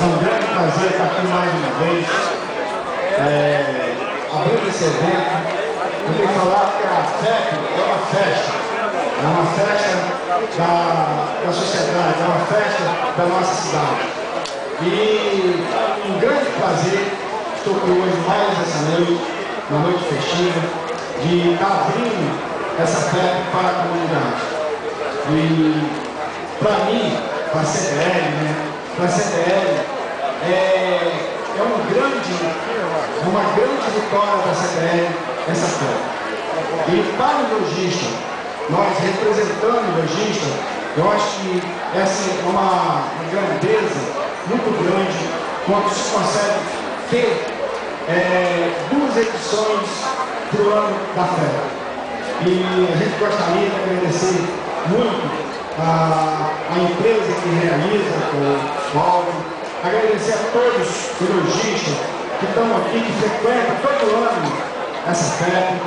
É um grande prazer estar aqui mais uma vez, abrindo esse evento. Eu tenho que falar que a FEP é uma festa da sociedade, é uma festa da nossa cidade. E um grande prazer, estou aqui hoje mais essa noite, uma noite festiva, de estar abrindo essa FEP para a comunidade. E para mim, para a CDL, para a CDL, é uma grande vitória da CDL essa FEP. E para o lojista, nós representando o lojista, eu acho que essa é uma grandeza muito grande quando se consegue ter duas edições do ano da FEP. E a gente gostaria de agradecer muito a empresa que realiza, o Paulo, agradecer a todos os lojistas que estão aqui, que frequentam todo ano essa FEP,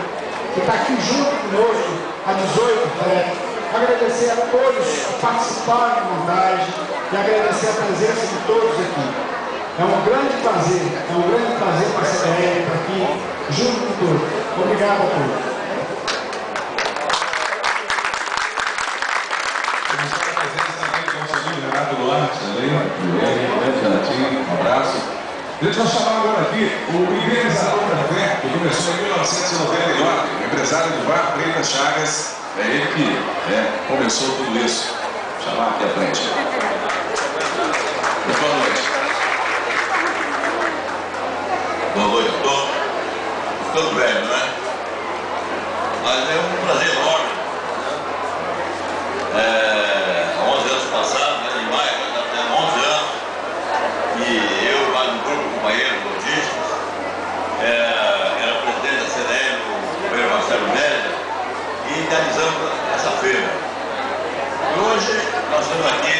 que está aqui junto conosco há 18 FEP, agradecer a todos que participaram da montagem e agradecer a presença de todos aqui. É um grande prazer para a CDL estar aqui junto com todos. Obrigado a todos. Um abraço. Deixa eu chamar agora aqui o idealizador da FEP, que começou em 1999, o empresário do bar Freitas Chagas. É ele que começou tudo isso. Vou chamar aqui à frente. Boa noite. Boa noite, estou ficando velho, né? Mas é um prazer enorme. Há 11 anos passados, em maio, nós já temos 11 anos, e eu, mais um grupo de companheiros lojistas, era presidente da CDL, o companheiro Marcelo Média, e idealizamos essa feira. E hoje nós estamos aqui